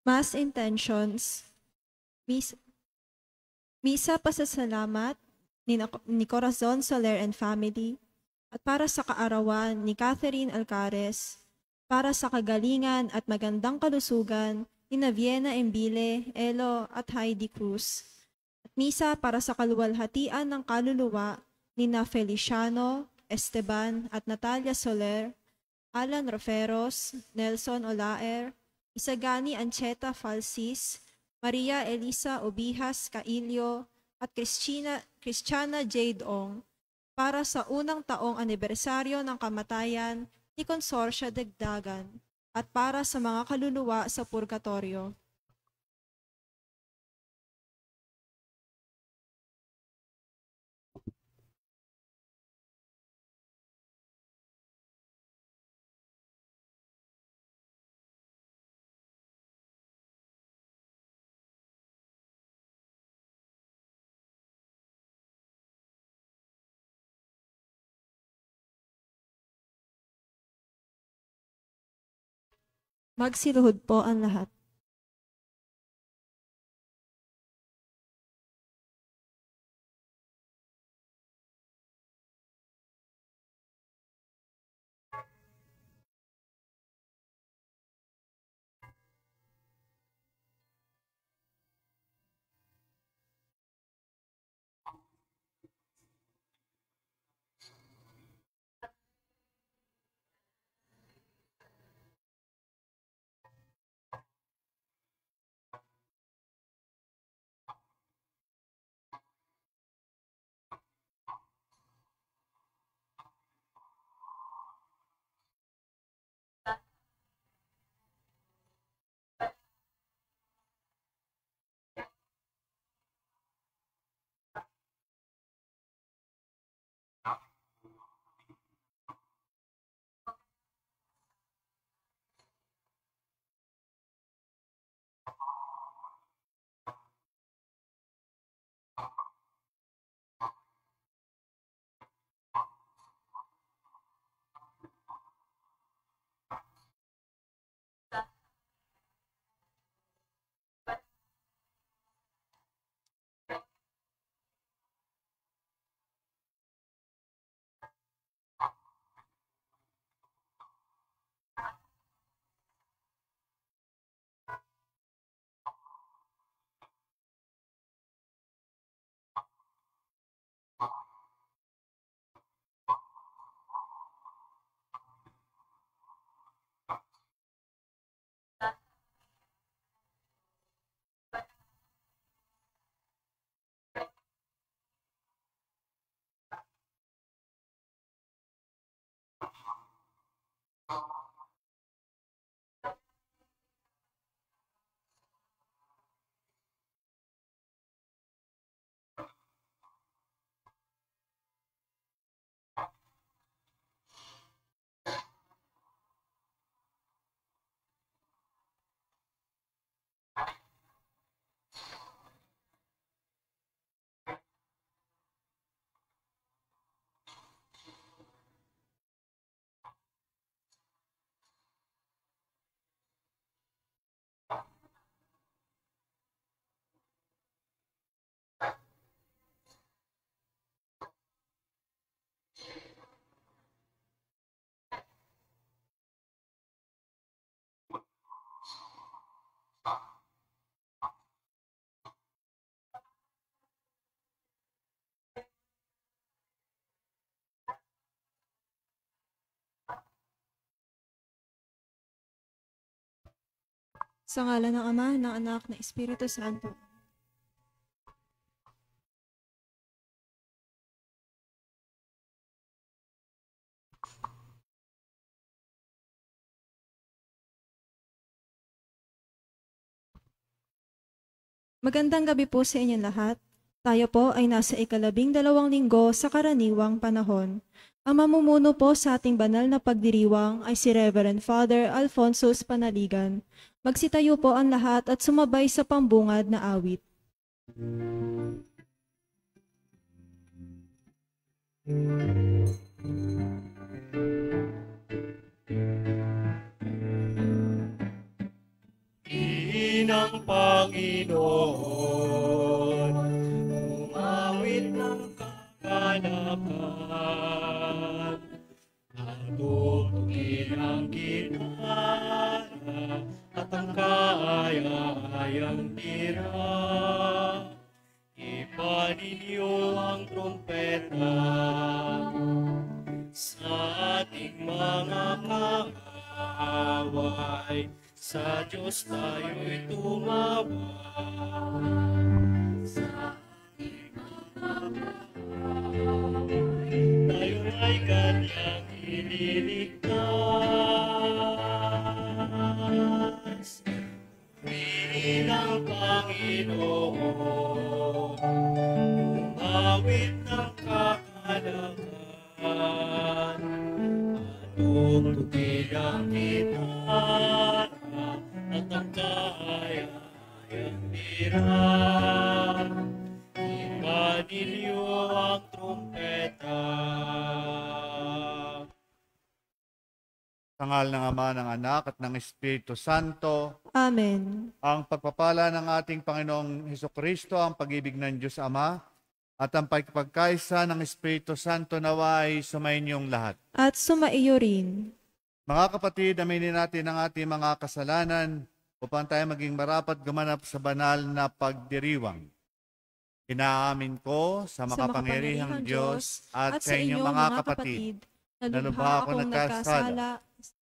Mass intentions. Misa pasasalamat ni Corazon Soler and family, at para sa kaarawan ni Catherine Alcares, para sa kagalingan at magandang kalusugan ni Naviena Embile, Elo at Heidi Cruz. At misa para sa kaluwalhatian ng kaluluwa ni na Feliciano, Esteban at Natalia Soler, Alan Roferos, Nelson Olaer, Isagani Ancheta Falsis, Maria Elisa Obijas Caillo, at Christiana Jade Ong para sa unang taong anibersaryo ng kamatayan ni Consorcia Dagdagan at para sa mga kaluluwa sa purgatorio. Magsiluhod po ang lahat. Sa ngalan ng Ama, ng Anak, ng Espiritu Santo. Magandang gabi po sa inyong lahat. Tayo po ay nasa 12 linggo sa karaniwang panahon. Ang mamumuno po sa ating banal na pagdiriwang ay si Reverend Father Alfonso Panaligan. Magsitayo po ang lahat at sumabay sa pambungad na awit. ng Panginoon, umawit ng kagalakan, at tutukin ang ginara at ang kaaya-ayang tira. Ipaninyo ang trumpeta sa ating mga kaaway, sa Diyos tayo'y tumawag. Sa ating mga kaaway, tayo ay kanyang ililigtas. Purihin ang Panginoon, umawit ng kagalakan, at tutukin ang gitara at ang kaaya-ayang tira. Ipaninyo ang trumpeta. Sa ngalan ng Ama, ng Anak, at ng Espiritu Santo. Amen. Ang pagpapala ng ating Panginoong Hesukristo, ang pag-ibig ng Diyos Ama, at ang pagkakaisa ng Espiritu Santo naway sumainyong lahat. At sumaiyo rin. Mga kapatid, aminin natin ang ating mga kasalanan upang tayo maging marapat gumanap sa banal na pagdiriwang. Inaamin ko sa makapangyarihang Diyos at sa inyong mga kapatid, na lubha akong nagkasala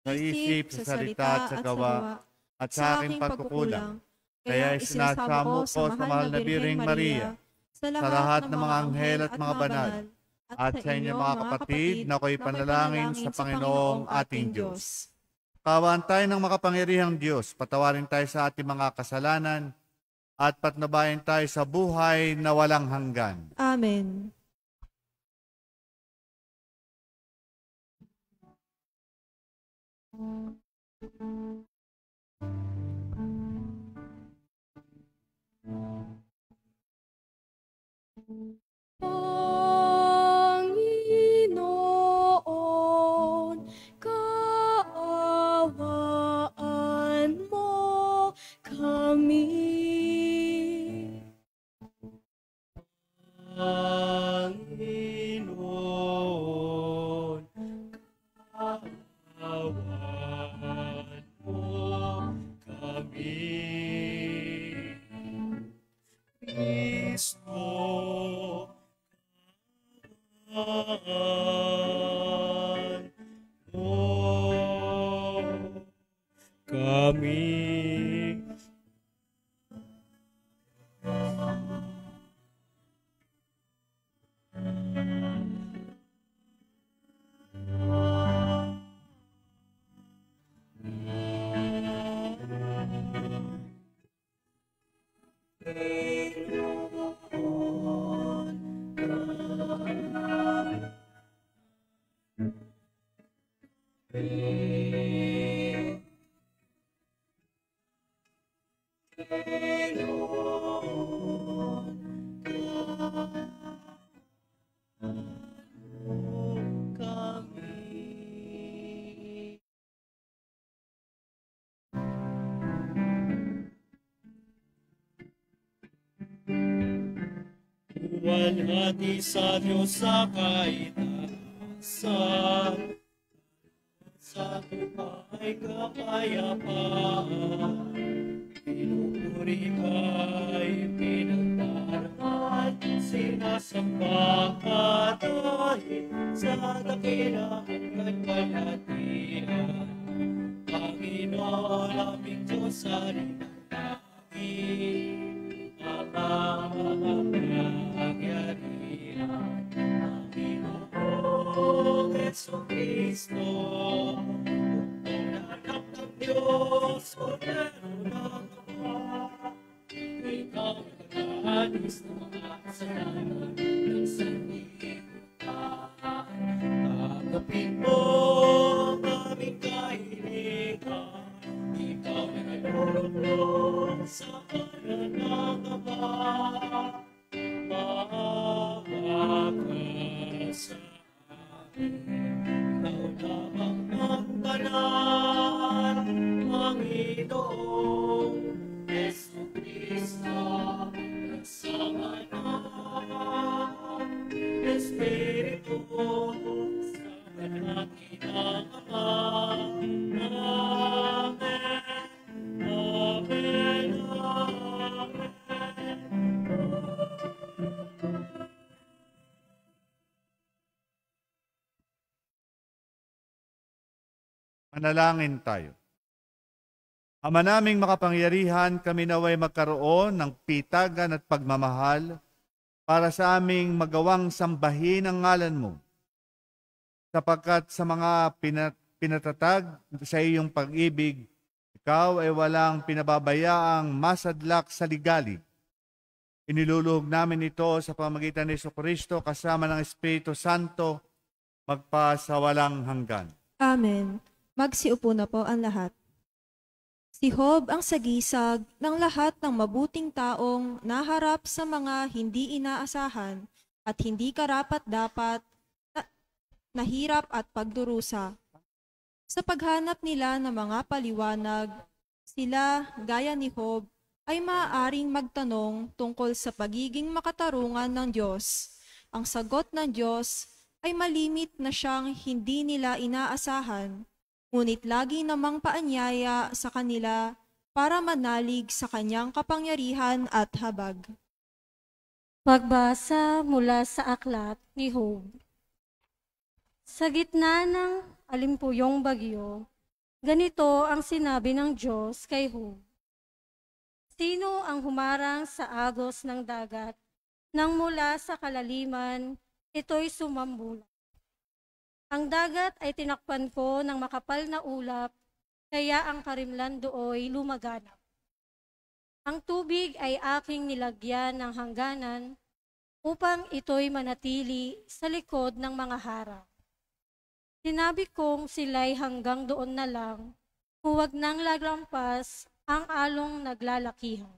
sa isip, sa salita at sa gawa, at sa aking pagkukulang. Kaya isinasamo ko sa mahal na Birheng Maria, sa lahat ng mga anghel at mga banal, at sa inyong mga kapatid na ako'y panalangin sa Panginoong ating Diyos. Kaawaan tayo ng makapangyarihang Diyos, patawarin tayo sa ating mga kasalanan, at patnubayan tayo sa buhay na walang hanggan. Amen. Panginoon, kaawaan mo kami. Panginoon, kaawaan mo kami. Kristo, kaawaan mo kami. Walhati sa Diyos sa kaitaasan, sa buhay kapayapaan, pinupuri kay pinagdaraan, sinasamba ka dahil sa dakilang kagwalhatian. Panginoon aming Diyos sa rinangin, makapangyarihan, Panginoong Jesucristo, anak ng Diyos, kordero ng Ama, ikaw ang nag-aalis ng mga kasalanan ng sanlibutan. Tanggapin mo ang aming kahilingan, ikaw na nalulunod sa kanan ng Ama. Makasa amin, ikaw lamang ang banal, Panginoong Yesu. Espiritu, sa panaki ng Ama. Amen. Amen. Amen. Manalangin tayo. Ama naming makapangyarihan, kami naway magkaroon ng pitagan at pagmamahal para sa aming magawang sambahin ang ngalan mo. Sapagkat sa mga pinatatag sa iyong pag-ibig, ikaw ay walang pinababayaang masadlak sa ligali. Iniluluhog namin ito sa pamamagitan ni Jesucristo kasama ng Espiritu Santo magpasawalang hanggan. Amen. Magsiupo na po ang lahat. Si Job ang sagisag ng lahat ng mabuting taong naharap sa mga hindi inaasahan at hindi karapat-dapat na hirap at pagdurusa. Sa paghanap nila ng mga paliwanag, sila, gaya ni Job, ay maaaring magtanong tungkol sa pagiging makatarungan ng Diyos. Ang sagot ng Diyos ay malimit na siyang hindi nila inaasahan, ngunit lagi namang paanyaya sa kanila para manalig sa kanyang kapangyarihan at habag. Pagbasa mula sa aklat ni Job. Sa gitna ng alimpuyong bagyo, ganito ang sinabi ng Diyos kay Job. Sino ang humarang sa agos ng dagat, nang mula sa kalaliman, ito'y sumambulan? Ang dagat ay tinakpan ko ng makapal na ulap, kaya ang karimlan dooy lumaganap. Ang tubig ay aking nilagyan ng hangganan, upang ito'y manatili sa likod ng mga harang. Sinabi kong sila'y hanggang doon na lang, huwag nang laglampas ang along naglalakihan.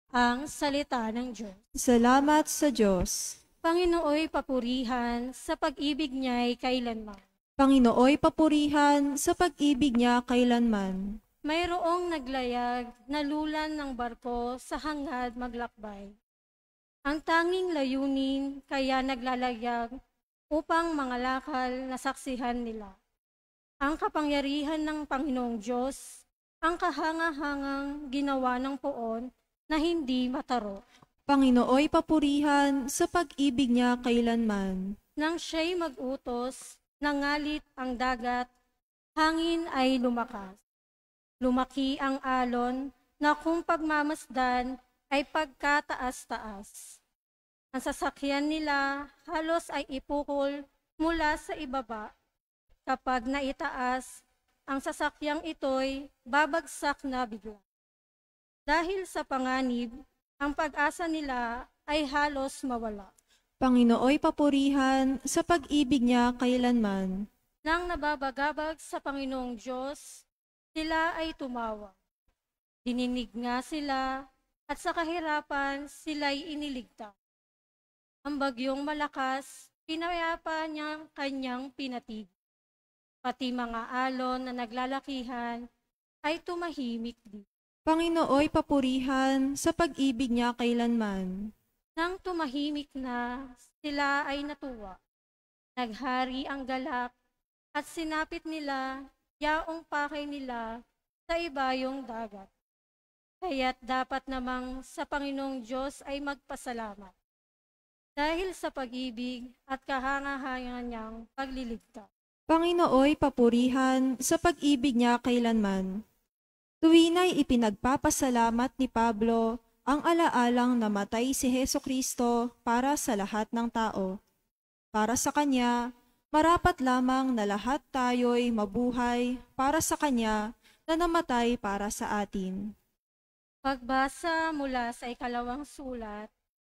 Ang salita ng Diyos. Salamat sa Diyos. Panginooy papurihan sa pag-ibig niya'y kailanman. Panginooy papurihan sa pag-ibig niya kailanman. Mayroong naglayag na lulan ng barko sa hangad maglakbay. Ang tanging layunin kaya naglalayag upang mangalakal na saksihan nila. Ang kapangyarihan ng Panginoong Diyos, ang kahanga-hangang ginawa ng poon na hindi mataro. Panginooy papurihan sa pag-ibig niya kailanman. Nang siya'y mag-utos, nangalit ang dagat, hangin ay lumakas. Lumaki ang alon na kung pagmamasdan ay pagkataas-taas. Ang sasakyan nila halos ay ipukol mula sa ibaba. Kapag naitaas, ang sasakyang ito'y babagsak na bigla. Dahil sa panganib, ang pag-asa nila ay halos mawala. Panginooy papurihan sa pag-ibig niya kailanman. Nang nababagabag sa Panginoong Diyos, sila ay tumawa. Dininig nga sila at sa kahirapan sila'y iniligtas. Ang bagyong malakas, pinayapa niyang kanyang pinatig. Pati mga alon na naglalakihan ay tumahimik din. Panginooy papurihan sa pag-ibig niya kailanman. Nang tumahimik na, sila ay natuwa. Naghari ang galak at sinapit nila yaong pakay nila sa ibayong dagat. Kaya't dapat namang sa Panginoong Diyos ay magpasalamat. Dahil sa pag-ibig at kahangahangan niyang pagliligtas. Panginooy papurihan sa pag-ibig niya kailanman. Tuwina'y ipinagpapasalamat ni Pablo ang alaalang namatay si Hesukristo para sa lahat ng tao. Para sa Kanya, marapat lamang na lahat tayo'y mabuhay para sa Kanya na namatay para sa atin. Pagbasa mula sa ikalawang sulat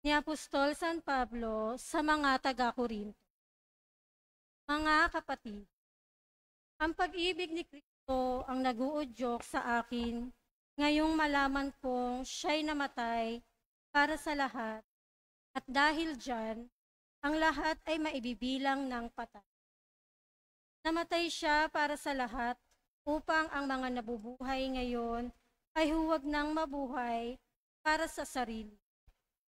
ni Apostol San Pablo sa mga taga-Korinto. Mga kapatid, ang pag-ibig ni Kristo ang nag-uudyok sa akin ngayong malaman kong siya'y namatay para sa lahat at dahil dyan, ang lahat ay maibibilang ng patay. Namatay siya para sa lahat upang ang mga nabubuhay ngayon ay huwag nang mabuhay para sa sarili,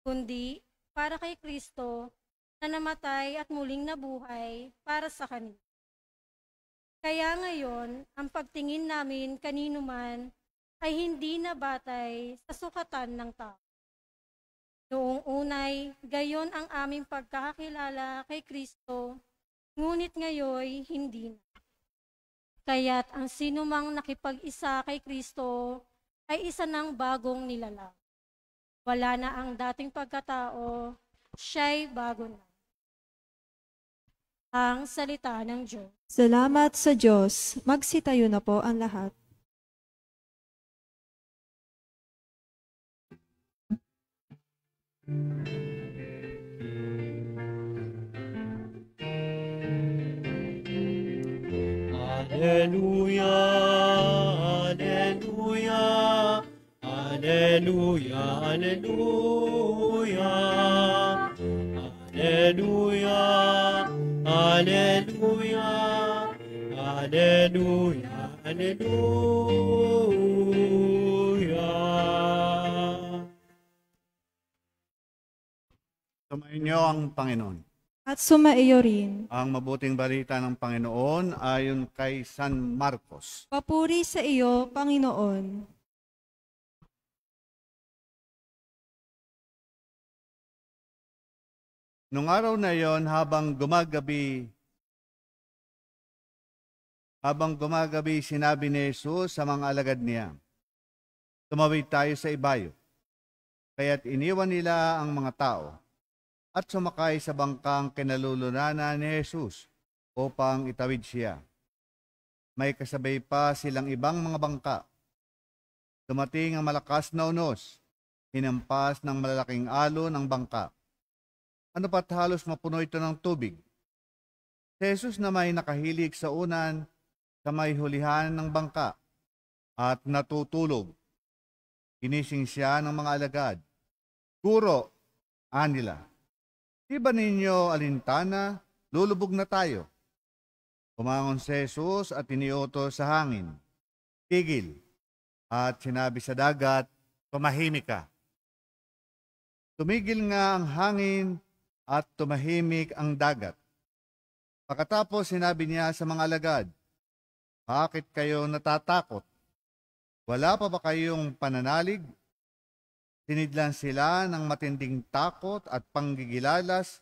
kundi para kay Kristo na namatay at muling nabuhay para sa kanila. Kaya ngayon, ang pagtingin namin kanino man ay hindi na batay sa sukatan ng tao. Noong unay, gayon ang aming pagkakakilala kay Kristo, ngunit ngayoy hindi na. Kaya't ang sinumang nakipag-isa kay Kristo ay isa ng bagong nilalang. Wala na ang dating pagkatao, siya'y bago na. Ang salita ng Diyos. Salamat sa Diyos. Magsitayo na po ang lahat. Alleluia, alleluia, alleluia, alleluia, alleluia, alleluia, alleluia, alleluia. Sumayin niyo ang Panginoon. At sumaiyo rin. Ang mabuting balita ng Panginoon ayon kay San Marcos. Papuri sa iyo, Panginoon. Nung araw na iyon, habang gumagabi, sinabi ni Jesus sa mga alagad niya, "Tumawid tayo sa ibayo." Kaya't iniwan nila ang mga tao at sumakay sa bangkang kinalulunanan ni Jesus upang itawid siya. May kasabay pa silang ibang mga bangka. Dumating ang malakas na unos, hinampas ng malalaking alon ng bangka. Ano pat halos mapuno ito ng tubig. Si Jesus na may nakahilig sa unan sa may hulihan ng bangka at natutulog. Ginising siya ng mga alagad. "Guro," anila, "di ba ninyo alintana, lulubog na tayo?" Umangon si Jesus at iniutos sa hangin, "Tigil," at sinabi sa dagat, "Tumahimik ka." Tumigil nga ang hangin at tumahimik ang dagat. Pagkatapos sinabi niya sa mga alagad, "Bakit kayo natatakot? Wala pa ba kayong pananalig?" Tinidlan sila ng matinding takot at panggigilalas,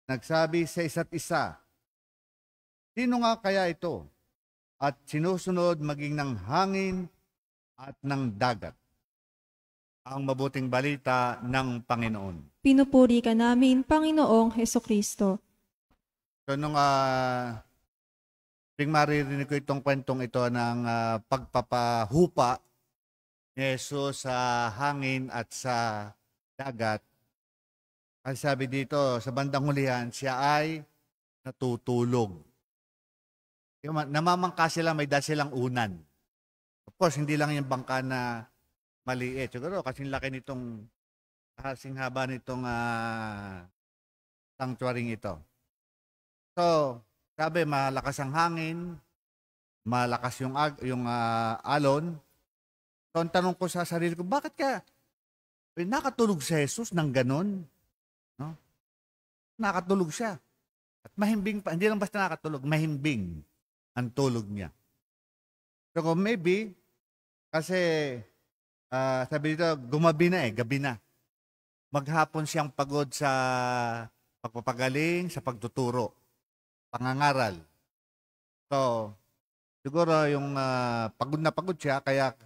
nagsabi sa isa't isa, "Sino nga kaya ito?" At sinusunod maging ng hangin at ng dagat. Ang mabuting balita ng Panginoon. Pinupuri ka namin, Panginoong Hesukristo. So nung maririnig ko itong kwentong ito ng pagpapahupa ni Jesus sa hangin at sa dagat, ang sabi dito sa bandang hulihan, siya ay natutulog. Namamangka sila, may dahil silang unan. Of course, hindi lang yung bangka na maliit. Siguro kasing laki nitong, kasing haba nitong sanctuary ito. So, sabi, malakas ang hangin, malakas yung alon. So, ang tanong ko sa sarili ko, bakit ka nakatulog si Jesus ng ganon? No? Nakatulog siya. At mahimbing pa, hindi lang basta nakatulog, mahimbing ang tulog niya. So, maybe, kasi, sabi dito, gabi na. Maghapon siyang pagod sa pagpapagaling, sa pagtuturo, pangangaral. So, siguro yung pagod na pagod siya, kaya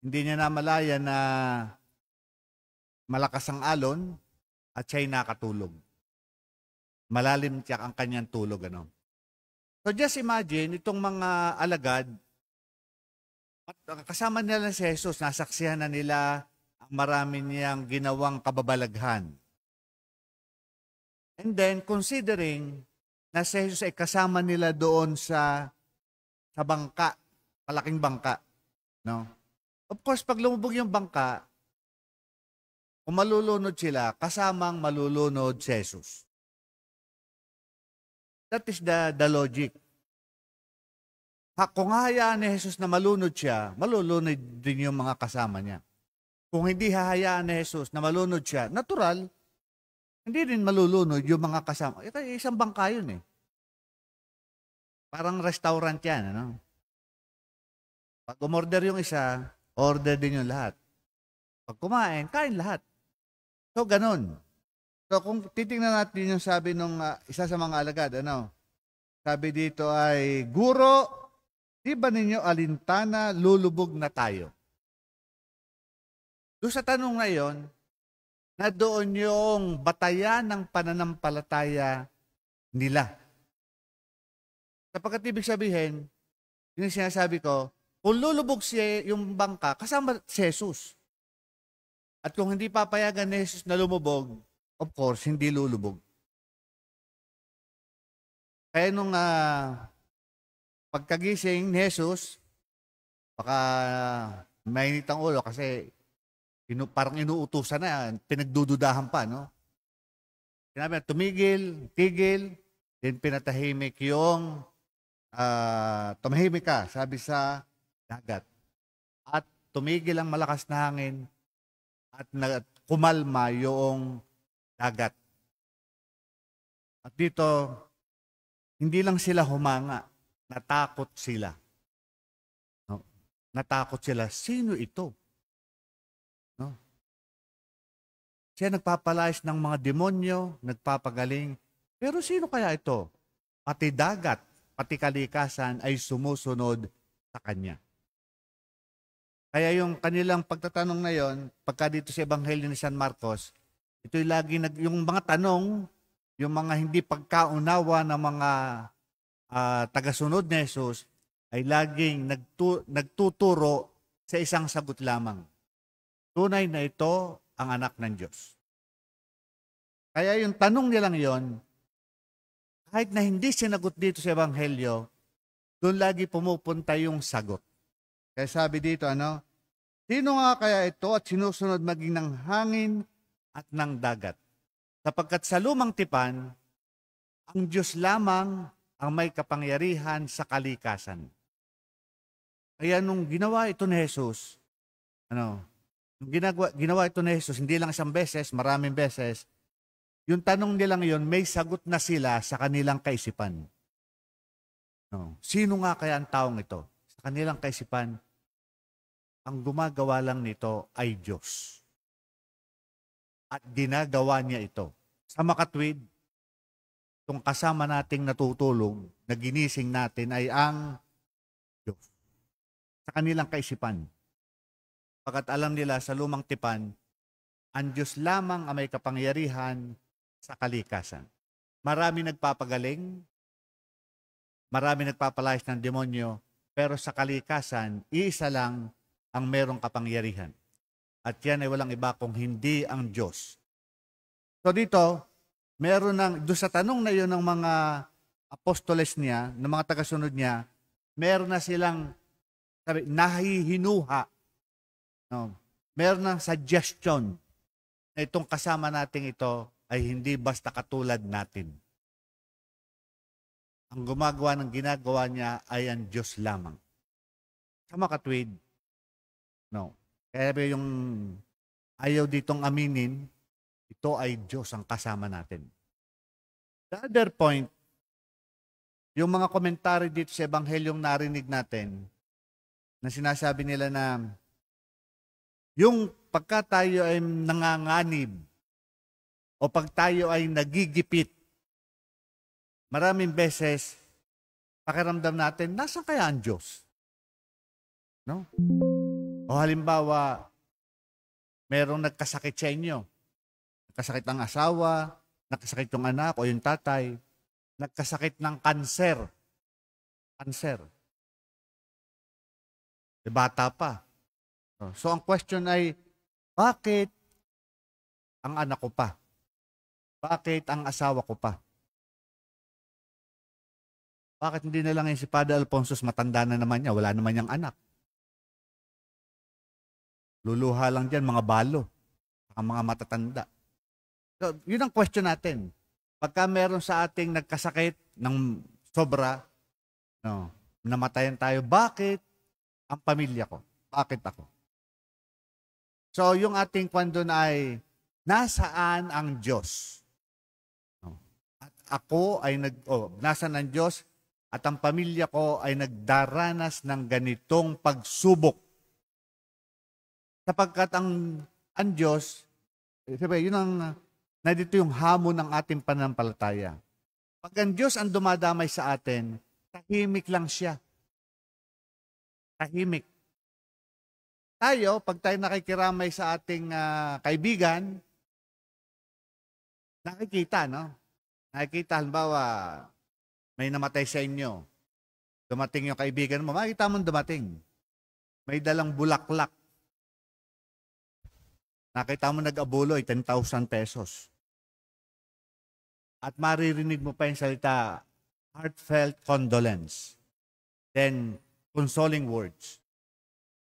hindi niya namalaya na malakas ang alon at siya'y nakatulog. Malalim siya ang kanyang tulog. Ano? So just imagine, itong mga alagad, kasama nila si Jesus, nasaksihan na nila ang marami niyang ginawang kababalaghan. And then, considering na si Jesus ay kasama nila doon sa bangka, malaking bangka. No? Of course, pag lumubog yung bangka, kung malulunod sila, kasamang malulunod si Jesus. That is the logic. Kung hahayaan ni Jesus na malunod siya, malulunod din yung mga kasama niya. Kung hindi hahayaan ni Jesus na malunod siya, natural, hindi rin malulunod yung mga kasama. Ito, isang bangka yun eh. Parang restaurant yan, ano? Pag umorder yung isa, order din yung lahat. Pag kumain, kain lahat. So, ganun. So, kung titingnan natin yung sabi nung isa sa mga alagad, ano? Sabi dito ay, Guro, di ba ninyo alintana, lulubog na tayo? Doon sa tanong na yon, na doon yung batayan ng pananampalataya nila. Sapagkat ibig sabihin, yung sinasabi ko, kung lulubog yung bangka, kasama si Jesus. At kung hindi papayagan ni Jesus na lumubog, of course, hindi lulubog. Kaya nung pagkagising ni Jesus, baka mainit ang ulo kasi parang inuutusan na, pinagdududahan pa, no? Sinabi na, tigil, then pinatahimik yung tumahimik ka, sabi sa dagat. At tumigil ang malakas na hangin at kumalma yung dagat. At dito, hindi lang sila humanga, natakot sila. No? Natakot sila, sino ito? No? Siya nagpapalayas ng mga demonyo, nagpapagaling. Pero sino kaya ito? Pati dagat, pati kalikasan ay sumusunod sa kanya. Kaya yung kanilang pagtatanong na yon, pagka dito sa Ebanghelyo ni San Marcos, ito'y lagi yung mga tanong, yung mga hindi pagkaunawa ng mga tagasunod ni Jesus, ay laging nagtuturo sa isang sagot lamang. Tunay na ito ang anak ng Diyos. Kaya yung tanong nilang yon, kahit na hindi sinagot dito sa Ebanghelyo, doon lagi pumupunta yung sagot. Kaya sabi dito, sino nga kaya ito at sinusunod maging ng hangin at ng dagat? Sapagkat sa lumang tipan, ang Diyos lamang ang may kapangyarihan sa kalikasan. Kaya nung ginawa ito ni Jesus, nung ginawa ito ni Jesus, hindi lang isang beses, maraming beses, yung tanong nilang yon, may sagot na sila sa kanilang kaisipan. Sino nga kaya ang taong ito? Sa kanilang kaisipan, ang gumagawa lang nito ay Diyos. At ginagawa niya ito. Sa makatwid, itong kasama nating natutulong, na ginising natin ay ang Diyos. Sa kanilang kaisipan. Pagkat alam nila sa lumang tipan, ang Diyos lamang ang may kapangyarihan sa kalikasan. Marami nagpapagaling, marami nagpapalayas ng demonyo, pero sa kalikasan, iisa lang ang merong kapangyarihan. At yan ay walang iba kung hindi ang Diyos. So dito, doon sa tanong na yun ng mga apostoles niya, ng mga tagasunod niya, meron na silang nahihinuha. Meron na suggestion na itong kasama nating ito ay hindi basta katulad natin. Ang gumagawa ng ginagawa niya ay ang Diyos lamang. Sa makatwid, kaya yung ayaw ditong aminin, ito ay Diyos ang kasama natin. The other point, yung mga komentary dito sa Ebanghelyong narinig natin, na sinasabi nila na yung pagka tayo ay nanganganib o pag tayo ay nagigipit, maraming beses, pakiramdam natin, nasaan kaya ang Diyos? No? O halimbawa, merong nagkasakit sa inyo. Nagkasakit ang asawa, nagkasakit yung anak o yung tatay, nagkasakit ng kanser. Kanser. Bata pa. So ang question ay, bakit ang anak ko pa? Bakit ang asawa ko pa? Bakit hindi na lang yung si Padre Alfonso, matanda na naman niya, wala naman niyang anak? Luluha lang dyan, mga balo, ang mga matatanda. So, yun ang question natin. Pagka meron sa ating nagkasakit ng sobra, namatayan tayo, bakit ang pamilya ko? Bakit ako? So, yung ating kwento na ay, nasaan ang Diyos? ako ay nasa ng Diyos at ang pamilya ko ay nagdaranas ng ganitong pagsubok. Sapagkat ang Diyos, sabi, yun ang, nandito yung hamon ng ating pananampalataya. Pag ang Diyos ang dumadamay sa atin, tahimik lang siya. Tahimik. Tayo, pag tayo nakikiramay sa ating kaibigan, nakikita, no? Nakikita, halimbawa, may namatay sa inyo. Dumating yung kaibigan mo, makikita mo dumating. May dalang bulaklak. Nakita mo nag-abuloy, 10,000 pesos. At maririnig mo pa yung salita, heartfelt condolence. Then, consoling words.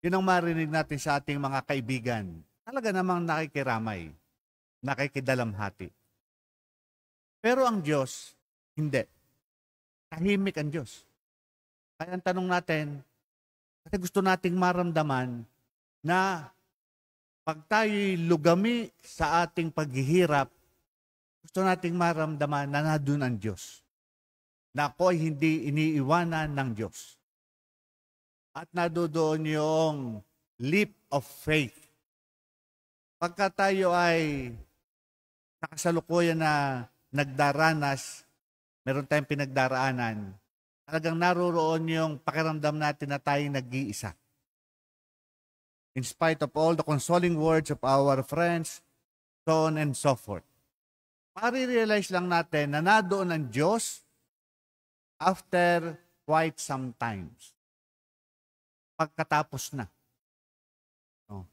Yun ang marinig natin sa ating mga kaibigan. Talaga namang nakikiramay, nakikidalamhati. Pero ang Diyos, hindi. Tahimik ang Diyos. Kaya ang tanong natin, kasi gusto nating maramdaman na pag tayo'y lugami sa ating paghihirap, gusto nating maramdaman na nandun ang Diyos. Na ako ay hindi iniiwanan ng Diyos. At nadoon yung leap of faith. Pagka tayo ay nakasalukuyan na nagdaranas, meron tayong pinagdaraanan, talagang naroroon yung pakiramdam natin na tayong nag-iisa. In spite of all the consoling words of our friends, so on and so forth. Marirealize lang natin na nadoon ang Diyos after quite some times. Pagkatapos na.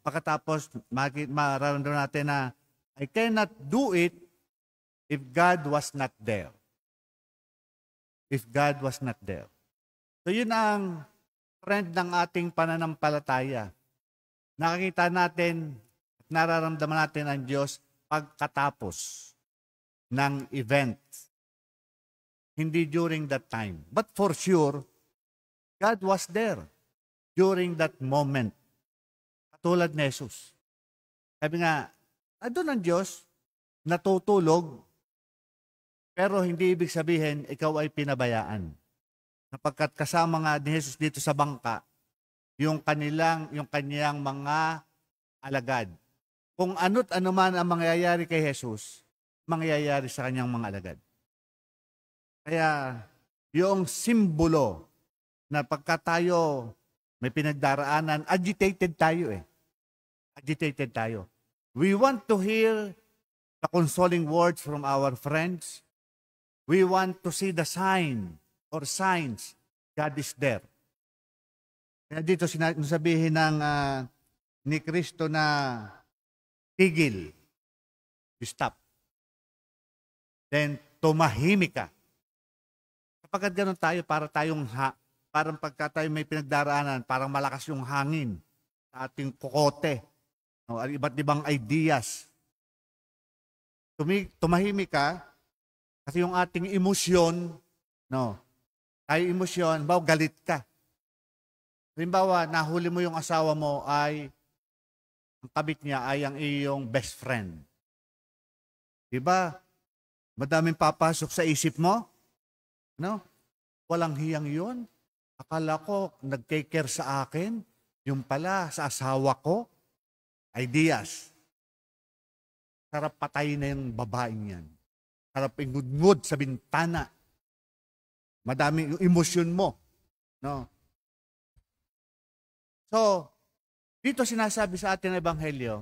Pagkatapos, mararamdaman natin na I cannot do it if God was not there. If God was not there. So yun ang trend ng ating pananampalataya. Nakikita natin at nararamdaman natin ang Diyos pagkatapos ng event. Hindi during that time. But for sure, God was there during that moment. Katulad ni Jesus. Sabi nga, doon ang Diyos, natutulog, pero hindi ibig sabihin, ikaw ay pinabayaan. Sapagkat kasama nga ni Jesus dito sa bangka, yung kanyang mga alagad. Kung ano't ano man ang mangyayari kay Jesus, mangyayari sa kanyang mga alagad. Kaya, yung simbolo na pagka tayo may pinagdaraanan, agitated tayo eh. Agitated tayo. We want to hear the consoling words from our friends. We want to see the sign or signs God is there. Kaya dito sabihin ng ni Kristo na tigil. You stop. Then tumahimik ka. Kapag gano'n tayo, parang pagka tayo may pinagdaraanan, parang malakas yung hangin sa ating kokote. No, iba't ibang ideas. Tumahimik ka kasi yung ating emosyon, no, tayo emosyon, galit ka. Halimbawa, nahuli mo yung asawa mo ang kabit niya ay ang iyong best friend. Diba? Madaming papasok sa isip mo? No? Walang hiyang yun. Akala ko, nag-take care sa akin. Yung pala, sa asawa ko. Ideas. Sarap patay na yung babaeng yan. Sarap ingudngud sa bintana. Madaming yung emosyon mo. No? So, dito sinasabi sa atin ng Ebanghelyo,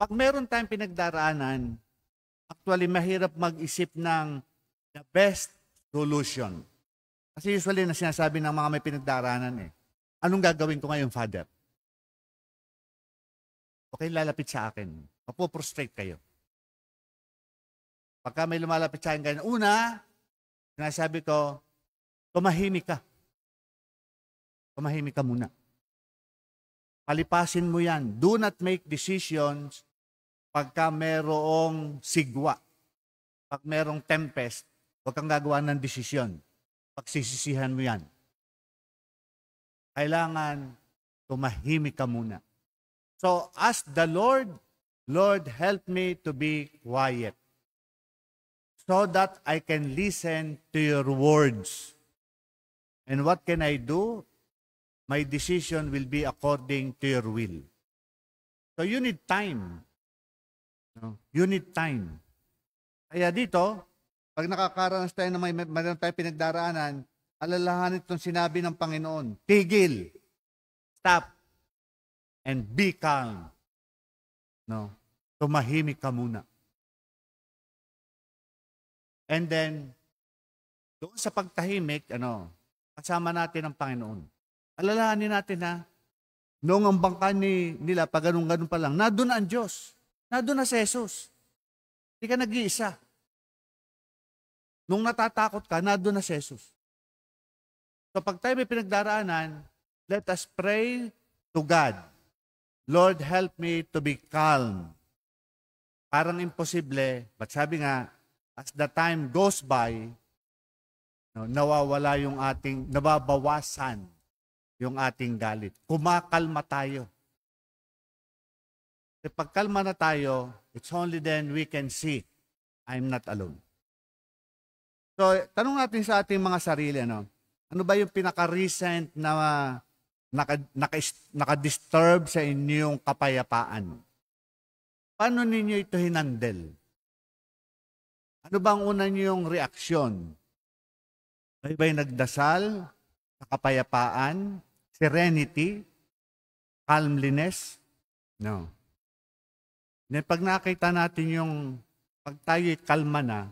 pag meron tayong pinagdaraanan, actually mahirap mag-isip ng the best solution. Kasi usually na sinasabi ng mga may pinagdaraanan anong gagawin ko ngayon, Father? Okay, lalapit sa akin. Mapoprostrate kayo. Pagka may lumalapit sa akin ganyan, una, sinasabi ko, tumahimik ka. Tumahimik ka muna. Palipasin mo yan. Do not make decisions pagka merong sigwa. Pag merong tempest, huwag kang gagawa ng desisyon. Pagsisisihan mo yan. Kailangan tumahimik ka muna. So, ask the Lord, Lord, help me to be quiet. so that I can listen to your words. And what can I do? My decision will be according to your will. So you need time. No? You need time. Kaya dito, pag nakakaranas tayo na mayroon tayo pinagdaraanan, alalahanin itong sinabi ng Panginoon, tigil, stop, and be calm. No? Tumahimik ka muna. And then, doon sa pagtahimik, kasama natin ang Panginoon. Alalahanin natin na, noong ang bangka nila, pag ganun-ganun pa lang, nandun na ang Diyos. Nandun na si Jesus. Hindi ka nag-iisa. Nung natatakot ka, nandun na si Jesus. So pag tayo may pinagdaraanan, let us pray to God. Lord, help me to be calm. Parang imposible, but sabi nga, as the time goes by, nawawala yung nababawasan yung ating galit. Kumakalma tayo. Kasi pagkalma na tayo, it's only then we can see, I'm not alone. So, tanong natin sa ating mga sarili, ano ba yung pinaka-recent na naka-disturb sa inyong kapayapaan? Paano ninyo ito hinandle? Ano ba ang una niyong reaksyon? Ay ba'y nagdasal sa kapayapaan, serenity, calmliness? No. Then pag nakita natin yung pag tayo'y kalma na,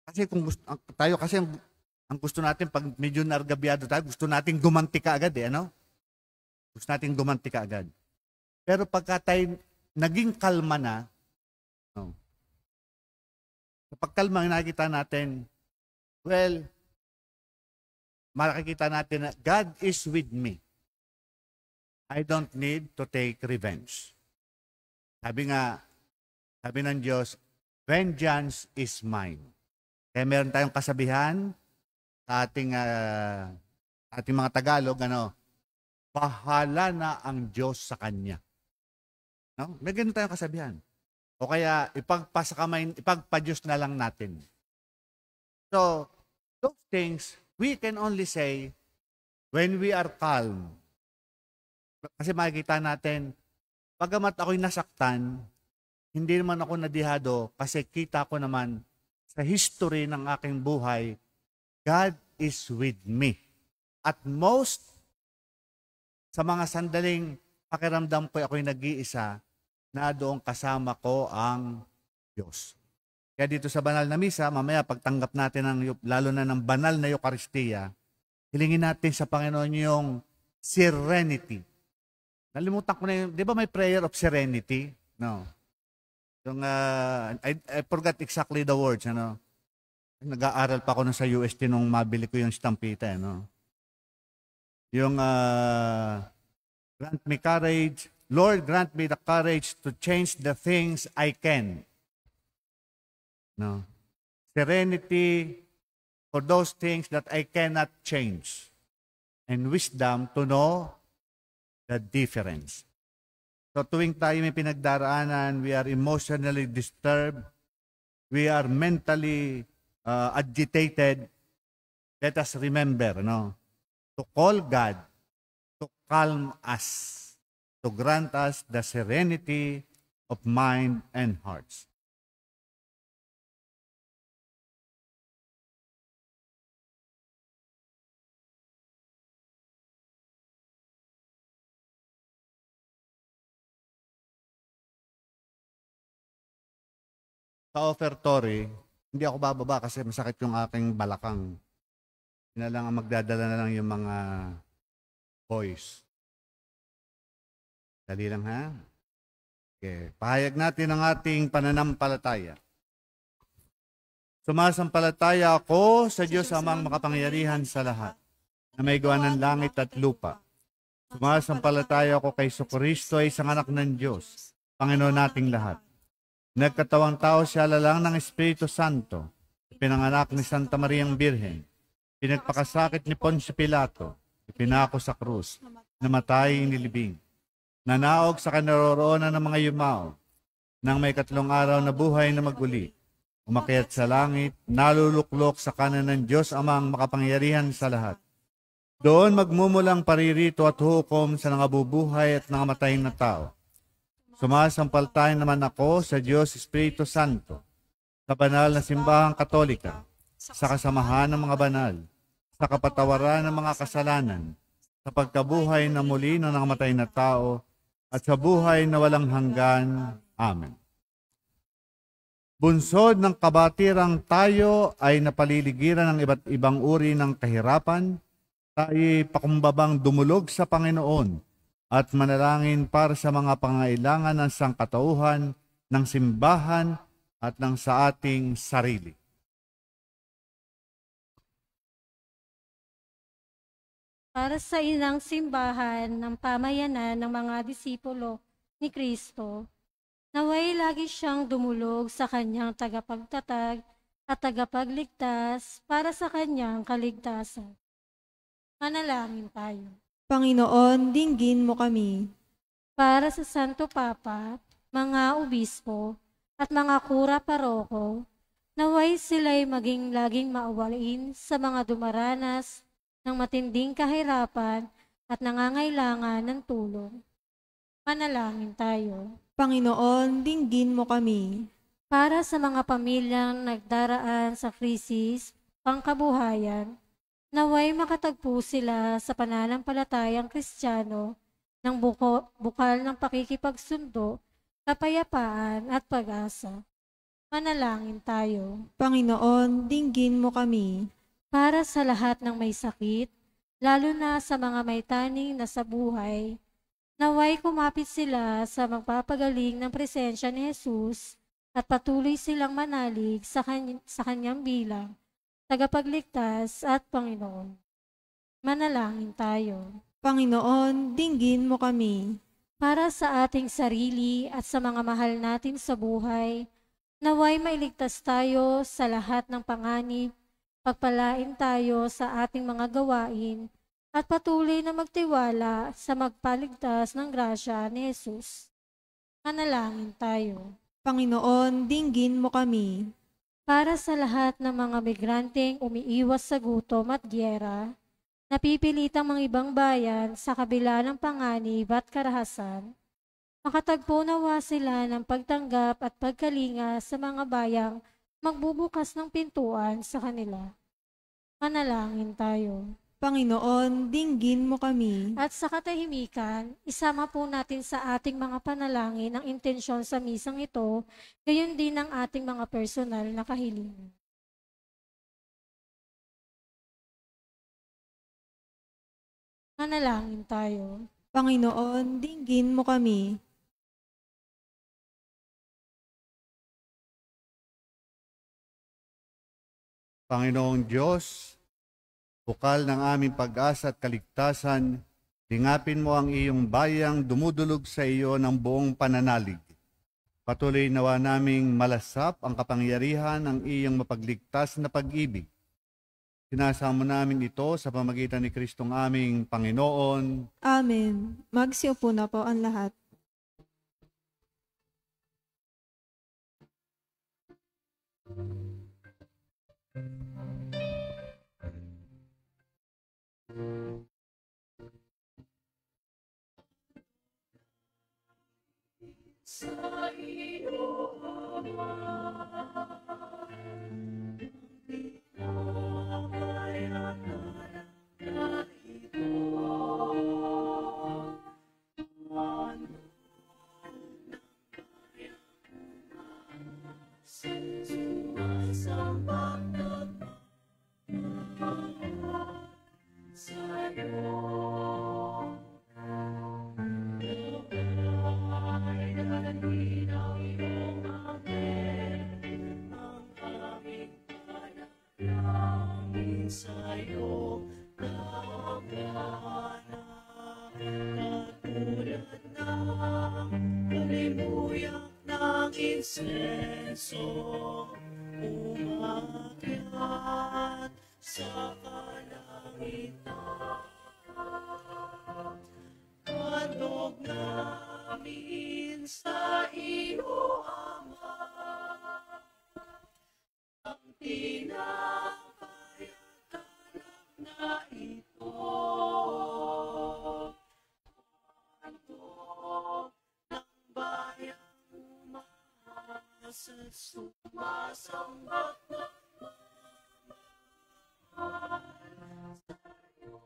kasi kung ang gusto natin pag medyo nargabyado tayo, gusto natin gumanti ka agad Gusto natin gumanti ka agad. Pero pagka tayo naging kalma na, kapag kalma, nakikita natin, makikita natin na God is with me. I don't need to take revenge. Sabi ng Diyos, vengeance is mine. Kaya meron tayong kasabihan sa ating mga Tagalog, bahala na ang Diyos sa kanya. No? May ganun tayong kasabihan. O kaya, ipagpa-Diyos na lang natin. So, those things, we can only say when we are calm. Kasi makikita natin, pagamat ako'y nasaktan, hindi naman ako nadihado kasi kita ko naman sa history ng aking buhay, God is with me. At most, sa mga sandaling pakiramdam ko ako'y nag-iisa, na doong kasama ko ang Diyos. Kaya dito sa banal na misa, mamaya pagtanggap natin lalo na ng banal na Eucharistia, hilingin natin sa Panginoon yung serenity. Nalimutan ko na yung, di ba may prayer of serenity? No. Yung, I forgot exactly the words. Nag-aaral pa ako sa UST nung mabili ko yung stampita. Yung, grant me courage, Lord, grant me the courage to change the things I can. No. Serenity for those things that I cannot change. And wisdom to know the difference. So tuwing tayo may pinagdaraanan, we are emotionally disturbed, we are mentally agitated, let us remember, to call God to calm us, to grant us the serenity of mind and hearts. Sa offertory, hindi ako bababa kasi masakit yung aking balakang. Yun na lang ang magdadala na lang yung mga boys. Dali lang ha. Okay. Pahayag natin ang ating pananampalataya. Sumasampalataya ako sa Diyos amang makapangyarihan sa lahat, na may gawa ng langit at lupa. Sumasampalataya ako kay Jesucristo ay isang anak ng Diyos, Panginoon nating lahat. Nagkatawang tao siya lalang ng Espiritu Santo, pinanganak ni Santa Mariang Birhen, pinagpakasakit ni Poncio Pilato, ipinako sa krus, namatay inilibing, nanaog sa kanaroroonan ng mga yumao, nang may 3 araw na buhay na maguli, umakyat sa langit, naluluklok sa kanan ng Diyos Amang makapangyarihan sa lahat. Doon magmumulang paririto at hukom sa nangabubuhay at nangamatay na tao. Sumasampaltayan naman ako sa Diyos Espiritu Santo, sa banal na simbahang katolika, sa kasamahan ng mga banal, sa kapatawaran ng mga kasalanan, sa pagkabuhay na muli ng nangamatay na tao, at sa buhay na walang hanggan. Amen. Bunsod ng kabatirang tayo ay napaliligiran ng iba't ibang uri ng kahirapan, tayo'y pakumbabang dumulog sa Panginoon at manalangin para sa mga pangailangan ng sangkatauhan, ng simbahan at ng sa ating sarili. Para sa inang simbahan ng pamayanan ng mga disipulo ni Kristo, naway lagi siyang dumulog sa kanyang tagapagtatag at tagapagligtas para sa kanyang kaligtasan. Manalangin tayo. Panginoon, dinggin mo kami. Para sa Santo Papa, mga obispo, at mga kura paroko, naway sila'y maging laging maawalain sa mga dumaranas ng matinding kahirapan at nangangailangan ng tulong. Manalangin tayo. Panginoon, dinggin mo kami. Para sa mga pamilyang nagdaraan sa krisis, pangkabuhayan, naway makatagpo sila sa pananampalatayang Kristiyano ng bukal ng pakikipagsundo, kapayapaan at pag-asa. Manalangin tayo. Panginoon, dinggin mo kami. Para sa lahat ng may sakit, lalo na sa mga may taning na sa buhay, naway kumapit sila sa magpapagaling ng presensya ni Jesus at patuloy silang manalig sa kanyang bilang tagapagligtas at Panginoon. Manalangin tayo. Panginoon, dinggin mo kami. Para sa ating sarili at sa mga mahal natin sa buhay, naway mailigtas tayo sa lahat ng panganib, pagpalain tayo sa ating mga gawain, at patuloy na magtiwala sa magpaligtas ng grasya ni Jesus. Manalangin tayo. Panginoon, dinggin mo kami. Para sa lahat ng mga migranteng umiiwas sa gutom at gyera, napipilitang mga ibang bayan sa kabila ng panganib at karahasan, makatagpo nawa sila ng pagtanggap at pagkalinga sa mga bayang magbubukas ng pintuan sa kanila. Manalangin tayo. Panginoon, dinggin mo kami. At sa katahimikan, isama po natin sa ating mga panalangin ang intensyon sa misang ito, gayon din ang ating mga personal na kahilingan. Manalangin tayo. Panginoon, dinggin mo kami. Panginoong Diyos, bukal ng aming pag-asa at kaligtasan, lingapin mo ang iyong bayang dumudulog sa iyo ng buong pananalig. Patuloy nawa naming malasap ang kapangyarihan ng iyong mapagligtas na pag-ibig. Sinasamo namin ito sa pamagitan ni Kristong aming Panginoon. Amen. Magsiupo na po ang lahat. Sa iyo, Ama, sa'yo kapanganak, katulad ng kalimuyak ng insenso, umakyat sa kalangitan. Handog namin sa iyo, Ama, at sumasamba na mahal sa'yo.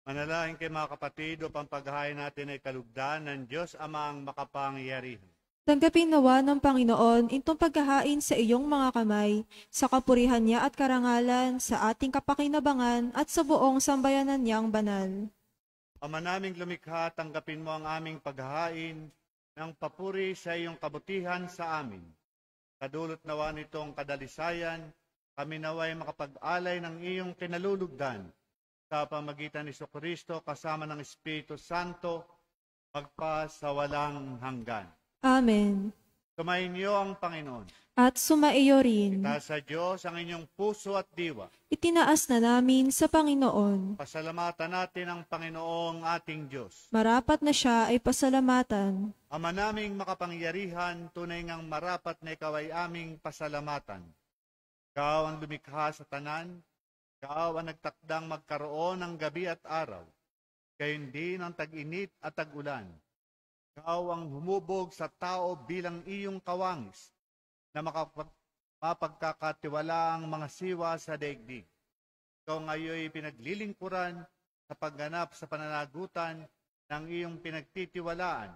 Manalangin kay mga kapatid upang paghahain natin ay kalugdan ng Diyos Amang makapangyarihan. Tanggapin nawa ng Panginoon itong paghahain sa iyong mga kamay, sa kapurihan niya at karangalan, sa ating kapakinabangan at sa buong sambayanan niyang banal. Ama naming lumikha, tanggapin mo ang aming paghahain ng papuri sa iyong kabutihan sa amin. Kadulot nawa nitong kadalisayan, kami naway makapag-alay ng iyong kinalulugdan sa pamagitan ni Jesucristo kasama ng Espiritu Santo, magpa sa walang hanggan. Amen. Sumainyo ang Panginoon. At sumaiyo rin. Itaas sa Diyos ang inyong puso at diwa. Itinaas na namin sa Panginoon. Pasalamatan natin ang Panginoong ating Diyos. Marapat na siya ay pasalamatan. Ama naming makapangyarihan, tunay ngang marapat na ikaw ay aming pasalamatan. Ikaw ang lumikha sa tanan, ikaw ang nagtakdang magkaroon ng gabi at araw, gayon din ang tag-init at tag-ulan. Ikaw ang humubog sa tao bilang iyong kawangis, na mapagkakatiwala ang mga siwa sa daigdig. Ikaw ngayon pinaglilingkuran sa pagganap sa pananagutan ng iyong pinagtitiwalaan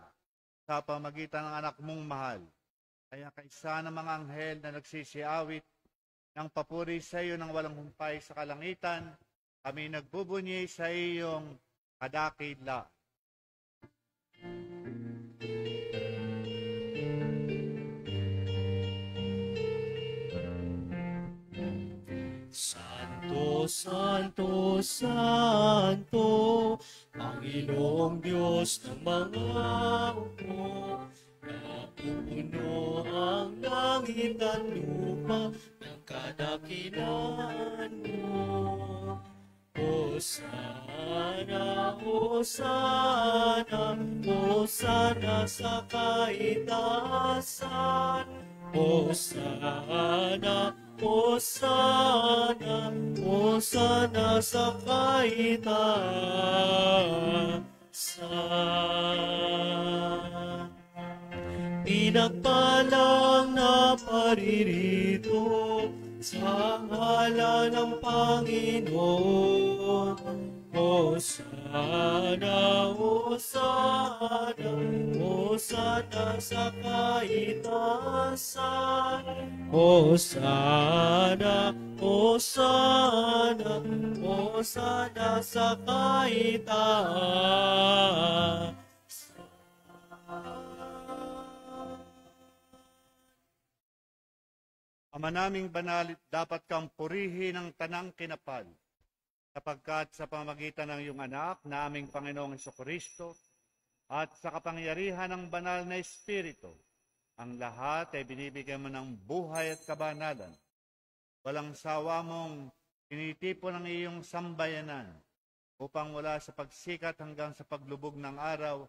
sa pamagitan ng anak mong mahal. Kaya kaisa ng mga anghel na nagsisiawit ng papuri sa iyo ng walang humpay sa kalangitan, kami nagbubunyi sa iyong kadakila. Santo, Santo, Santo, Panginoong Diyos ng mga upo, napupuno ang langit at lupa ng kadakilan mo. Hosana, Hosana, Hosana sa kaitaasan. Hosana, Hosana, Hosana sa kaitaasan. Pinagpalang na paririto sa ngalan ng Panginoon. Hosana, Hosana, Hosana sa kaitaasan. Hosana, Hosana, Hosana sa kaitaasan. Ama naming banal, dapat kang purihin ng tanang kinapal, sapagkat sa pamagitan ng iyong anak na aming Panginoong Jesucristo at sa kapangyarihan ng banal na Espiritu, ang lahat ay binibigyan mo ng buhay at kabanalan. Walang sawa mong tinitipon ang iyong sambayanan upang mula sa pagsikat hanggang sa paglubog ng araw,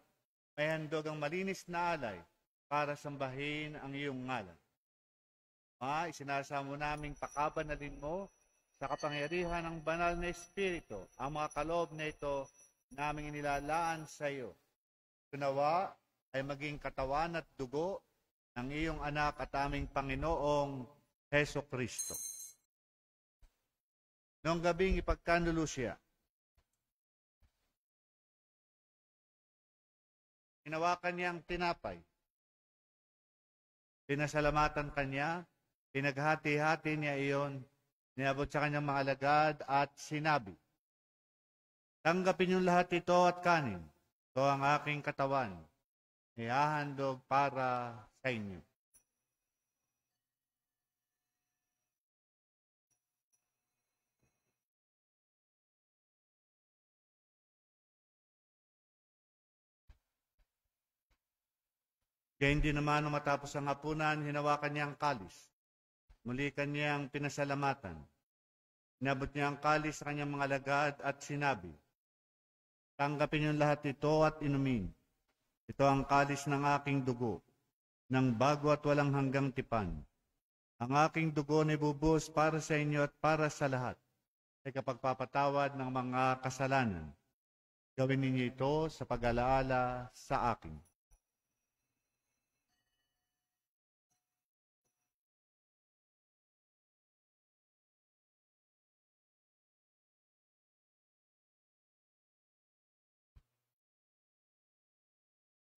may handog ang malinis na alay para sambahin ang iyong ngalan. Isinasamo naming pakabanalin mo sa kapangyarihan ng banal na Espiritu ang mga kaloob na ito naming inilalaan sa iyo. Kunawa ay maging katawan at dugo ng iyong anak at aming Panginoong Heso Kristo. Noong gabing ipagkanulo siya, hinawakan niya ang tinapay. Pinasalamatan kanya, pinaghati-hati niya iyon, niabot sa kanyang mga alagad at sinabi, tanggapin yung lahat ito at kanin. Ito ang aking katawan, ihahandog para sa inyo. Kaya hindi naman nung matapos ang hapunan, hinawakan niya ang kalis. Muli kanyang pinasalamatan. Inabot niya ang kalis sa kanyang mga alagad at sinabi, tanggapin niyo lahat ito at inumin. Ito ang kalis ng aking dugo, ng bago at walang hanggang tipan. Ang aking dugo na ibubuhos para sa inyo at para sa lahat ay kapagpapatawad ng mga kasalanan. Gawin ninyo ito sa pag-alaala sa akin.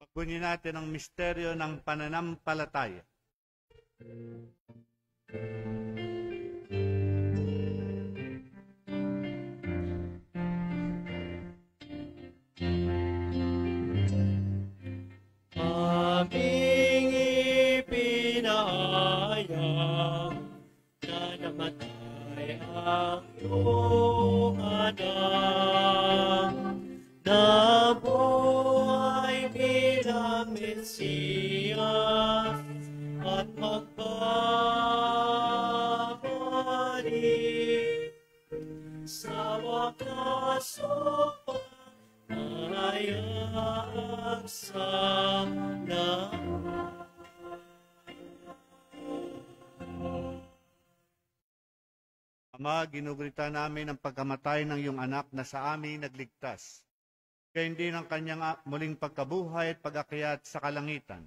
Pagbunin natin ang misteryo ng pananampalataya. Aming ipinahayag na namatay ang iyong anak, na buhay bilang Mesiyas at magbabalik sa wakas upang hayag sa lahat. Ama, ginugrita namin ang pagkamatay ng iyong anak na sa amin nagligtas. Kaya hindi ng kanyang muling pagkabuhay at pag-akyat sa kalangitan.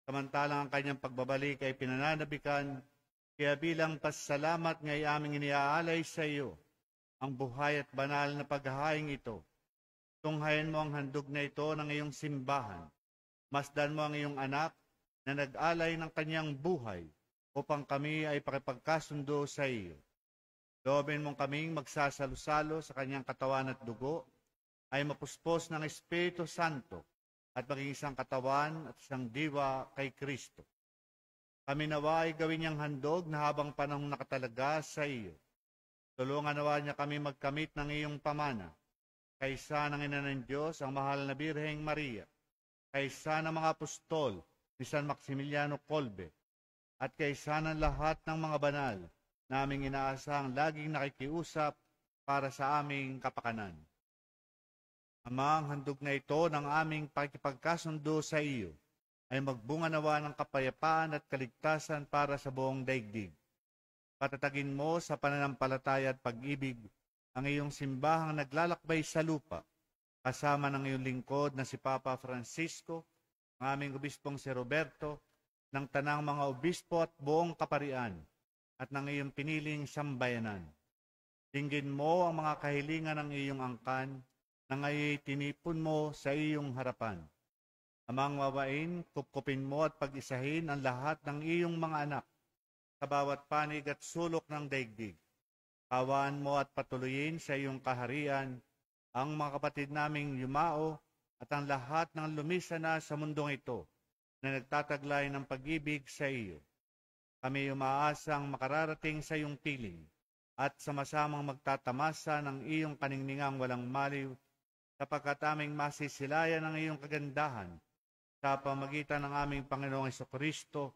Samantalang ang kanyang pagbabalik ay pinananabikan, kaya bilang pasalamat nga'y aming iniaalay sa iyo ang buhay at banal na paghahaing ito. Tunghayan mo ang handog na ito ng iyong simbahan. Masdan mo ang iyong anak na nag-alay ng kanyang buhay upang kami ay pakipagkasundo sa iyo. Loobin mong kaming magsasalo-salo sa kanyang katawan at dugo, ay mapuspos ng Espiritu Santo at maging isang katawan at isang diwa kay Kristo. Kami nawa ay gawin niyang handog na habang panahong nakatalaga sa iyo. Tulungan nawa niya kami magkamit ng iyong pamana, kaysa ng Ina ng Diyos, ang mahal na Birheng Maria, kaysa ng mga apostol ni San Maximiliano Kolbe, at kaysa ng lahat ng mga banal na aming inaasahang laging nakikiusap para sa aming kapakanan. Ama, ang handog na ito ng aming pakikipagkasundo sa iyo ay magbunga nawa ng kapayapaan at kaligtasan para sa buong daigdig. Patatagin mo sa pananampalataya at pag-ibig ang iyong simbahang naglalakbay sa lupa, kasama ng iyong lingkod na si Papa Francisco, ang aming obispong si Roberto, ng tanang mga obispo at buong kaparian, at ng iyong piniling sambayanan. Dinggin mo ang mga kahilingan ng iyong angkan, na ngayon tinipon mo sa iyong harapan. Amang wawain, kupkupin mo at pag-isahin ang lahat ng iyong mga anak sa bawat panig at sulok ng daigdig. Kawaan mo at patuloyin sa iyong kaharian ang mga kapatid naming yumao at ang lahat ng lumisa na sa mundong ito na nagtataglay ng pag-ibig sa iyo. Kami umaasang makararating sa iyong piling at sama-samang magtatamasa ng iyong kaningningang walang maliw sapagkat aming masisilayan ang iyong kagandahan sa pamagitan ng aming Panginoong Jesucristo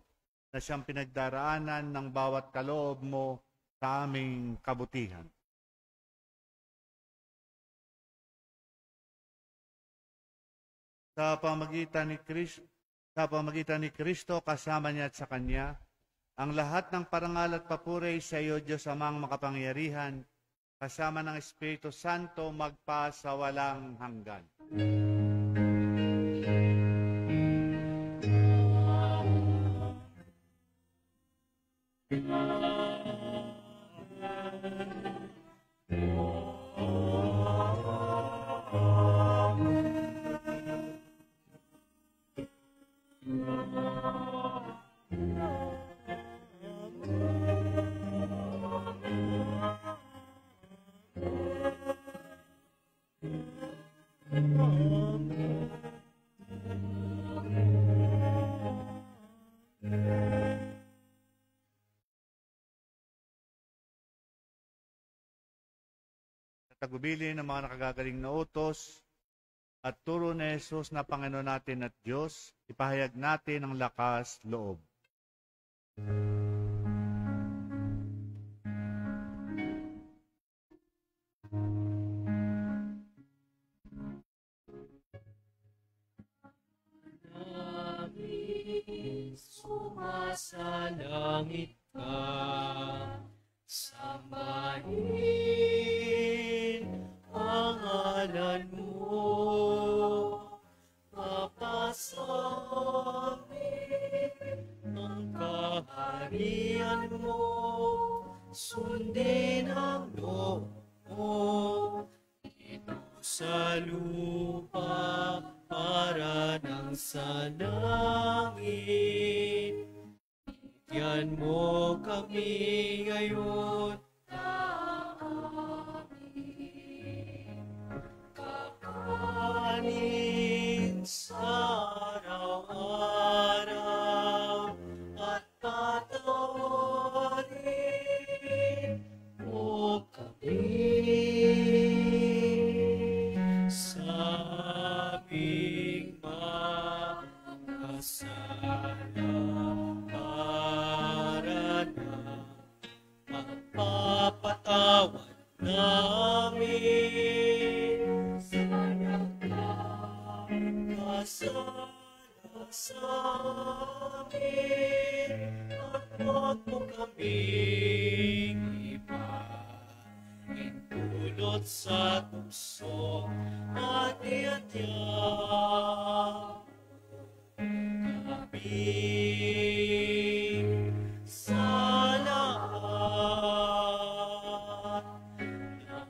na siyang pinagdaraanan ng bawat kaloob mo sa aming kabutihan. Sa pamagitan ni Kristo, kasama niya at sa Kanya, ang lahat ng parangal at papuri sa iyo, Diyos Amang makapangyarihan, kasama ng Espiritu Santo, magpa sa walang hanggan. Tagubilin ng mga nakagagaling na utos at turo ni Jesus na Panginoon natin at Diyos, ipahayag natin ang lakas loob. langit ka, sambahin ang ngalan mo, mapasamin ang kaharian mo, sundin ang loob mo dito sa lupa para nang sa langit. Bigyan mo kami ngayon ng aming kakanin sa araw-araw at patawarin mo kami sa aming mga kasalanan para na mapapatawad namin sayang kasala sa amin at huwag mo kaming ipahintulot sa tukso at iatya kami sa lahat ng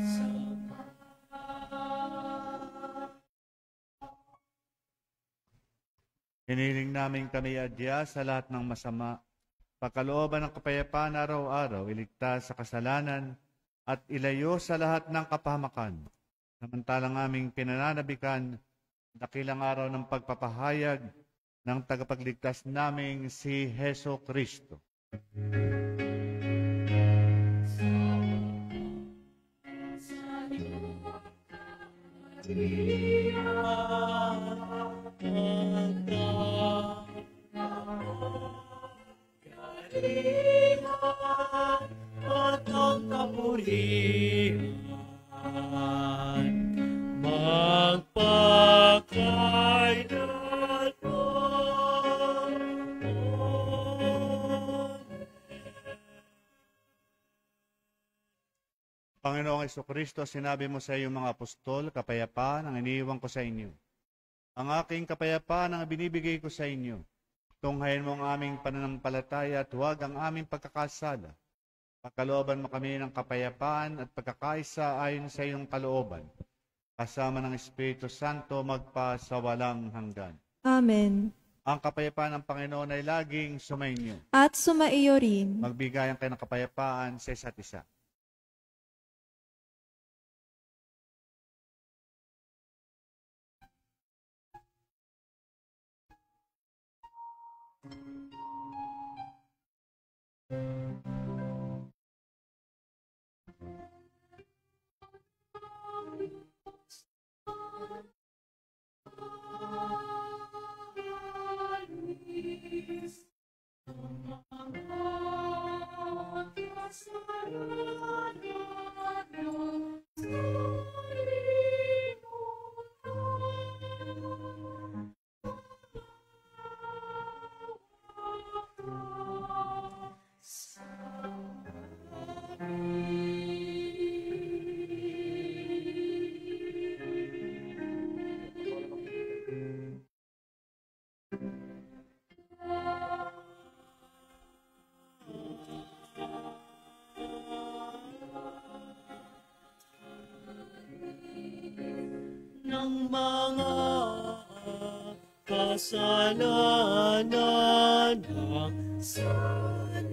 masama. Hiniling namin kami adya sa lahat ng masama, pagkalooban ng kapayapaan araw-araw, iligtas sa kasalanan, at ilayo sa lahat ng kapahamakan. Samantalang aming pinananabikan, dakilang araw ng pagpapahayag ng tagapagligtas naming si Heso Kristo. At ang kapurihan magpakailanman. Panginoong Jesucristo, sinabi mo sa iyong mga apostol, kapayapaan ang iniiwan ko sa inyo. Ang aking kapayapaan ang binibigay ko sa inyo. Tunghayin mo ang aming pananampalataya at huwag ang aming pagkakasala. Pagkalooban mo kami ng kapayapaan at pagkakaisa ayon sa iyong kalooban. Kasama ng Espiritu Santo magpa sa walang hanggan. Amen. Ang kapayapaan ng Panginoon ay laging sumainyo. At sumaiyo rin. Magbigayan kayo ng kapayapaan sa isa't isa. Ng mga kasalanan ng sanlibutan.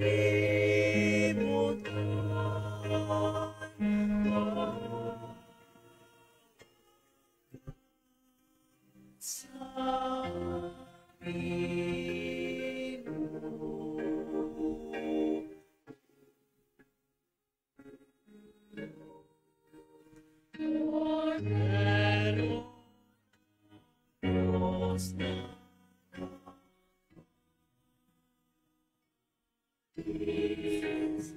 Sa amin Cordero Dios na Is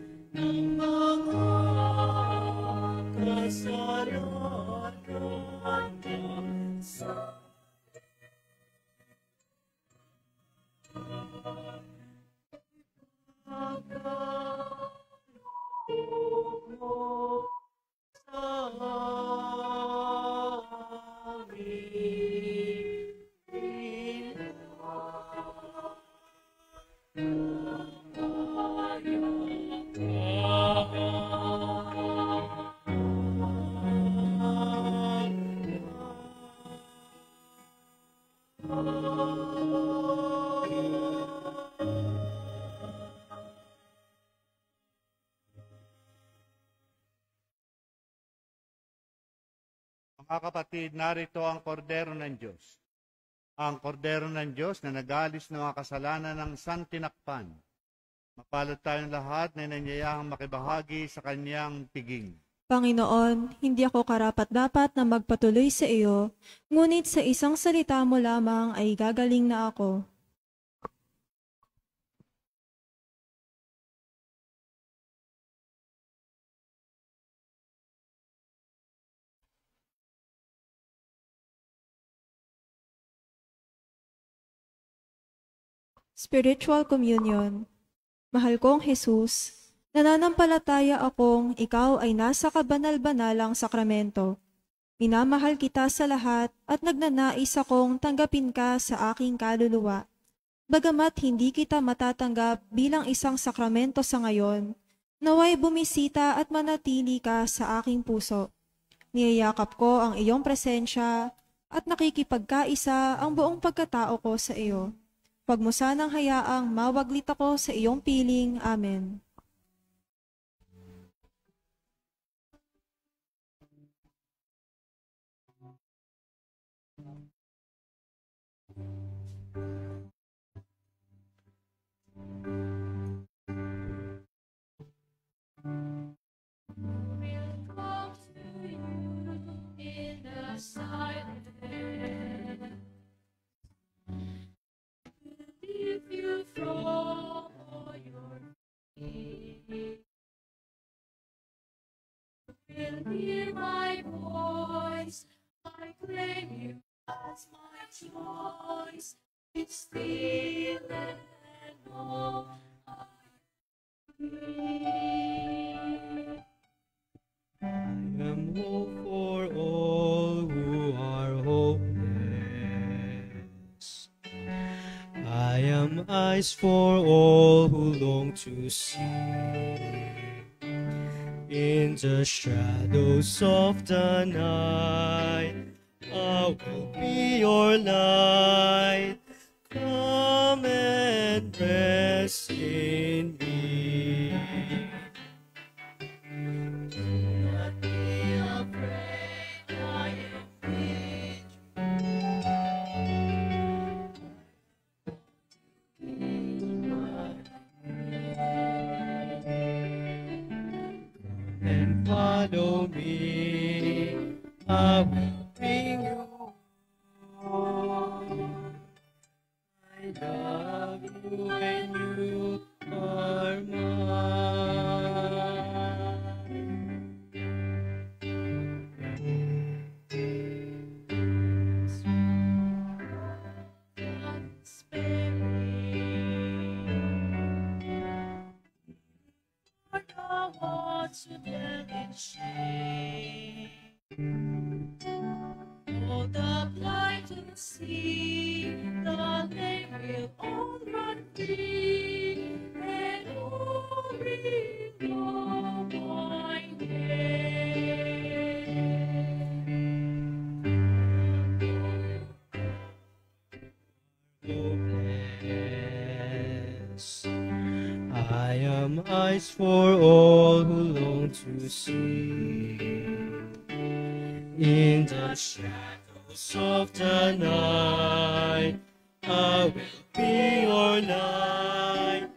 mo sa amin. Mga kapatid, narito ang kordero ng Diyos. Ang kordero ng Diyos na nag-alis ng mga kasalanan ng santinakpan. Mapalad tayong lahat na nanyayahang makibahagi sa kanyang piging. Panginoon, hindi ako karapat-dapat na magpatuloy sa iyo, ngunit sa isang salita mo lamang ay gagaling na ako. Spiritual Communion. Mahal kong Jesus, nananampalataya akong ikaw ay nasa kabanal-banalang sakramento. Minamahal kita sa lahat at nagnanais akong tanggapin ka sa aking kaluluwa. Bagamat hindi kita matatanggap bilang isang sakramento sa ngayon, naway bumisita at manatili ka sa aking puso. Niyayakap ko ang iyong presensya at nakikipagkaisa ang buong pagkatao ko sa iyo. Huwag mo sanang hayaang mawaglit ako sa iyong piling. Amen. You from all your fears. Will hear my voice. I claim you as my choice. It's still and all I need. I am hope for all who are hopeless. I am eyes for all who long to see. In the shadows of the night, I will be your light. Come and rest in me. Do not be afraid, I am with And follow me, I will bring you home. I love you when you are mine. spare for the words to dwell in shame. Oh, the blind will see, the lame will all run free, and all will know my name. Hopeless. I am eyes for all who long to see. In the shadows of the night, I will be your light.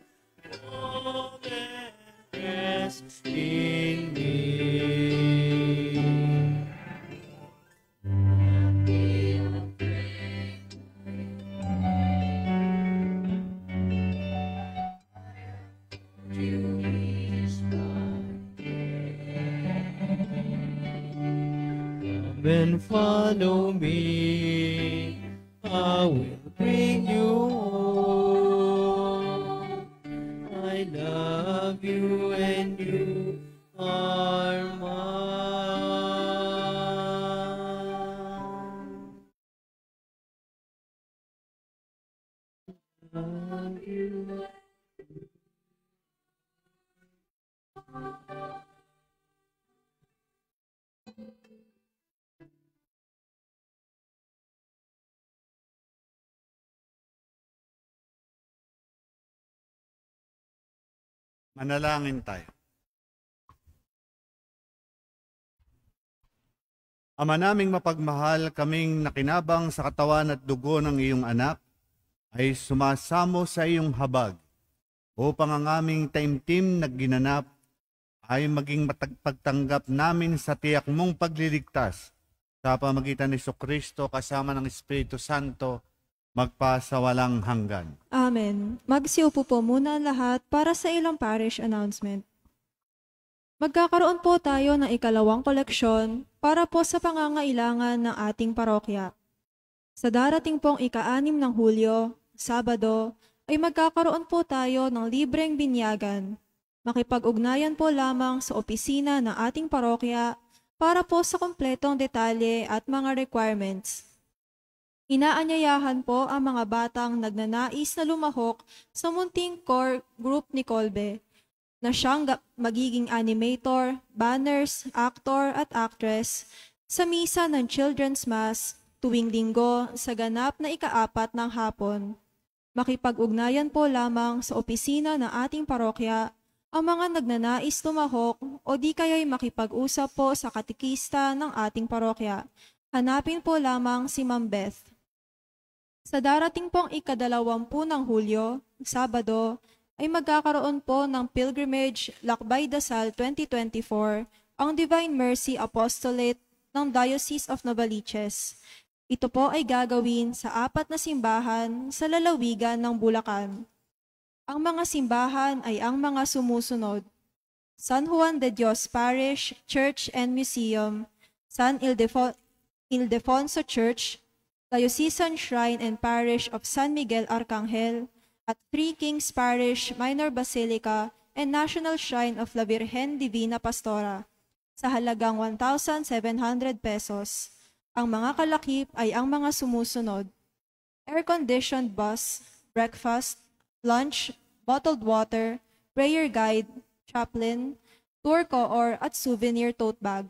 Come and rest in me. Be afraid, you is Come and follow me, I will bring you home. I love you and you are Manalangin tayo. Ama naming mapagmahal, kaming nakinabang sa katawan at dugo ng iyong anak, ay sumasamo sa iyong habag upang ang aming taimtim na ginanap ay maging matagpagtanggap namin sa tiyak mong pagliligtas sa pamagitan ni Jesucristo kasama ng Espiritu Santo magpasawalang hanggan. Amen. Magsiupo po muna ang lahat para sa ilang parish announcement. Magkakaroon po tayo ng ikalawang koleksyon para po sa pangangailangan ng ating parokya. Sa darating pong ika-6 ng Hulyo, Sabado, ay magkakaroon po tayo ng libreng binyagan. Makipag-ugnayan po lamang sa opisina ng ating parokya para po sa kumpletong detalye at mga requirements. Inaanyayahan po ang mga batang nagnanais na lumahok sa munting core group ni Kolbe, na siyang magiging animator, banners, actor at actress sa misa ng Children's Mass tuwing linggo sa ganap na ika-4 ng hapon. Makipag-ugnayan po lamang sa opisina ng ating parokya ang mga nagnanais lumahok o di kaya'y makipag-usap po sa katikista ng ating parokya. Hanapin po lamang si Ma'am Beth. Sa darating pong ika-20 ng Hulyo, Sabado, ay magkakaroon po ng Pilgrimage Lakbay Dasal 2024 ang Divine Mercy Apostolate ng Diocese of Novaliches. Ito po ay gagawin sa 4 na simbahan sa lalawigan ng Bulacan. Ang mga simbahan ay ang mga sumusunod: San Juan de Dios Parish, Church and Museum, San Ildefonso Church, Diocesan Shrine and Parish of San Miguel Arcangel, at Three Kings Parish, Minor Basilica, and National Shrine of La Virgen Divina Pastora sa halagang 1,700 pesos. Ang mga kalakip ay ang mga sumusunod: air-conditioned bus, breakfast, lunch, bottled water, prayer guide, chaplain, tour co-or at souvenir tote bag.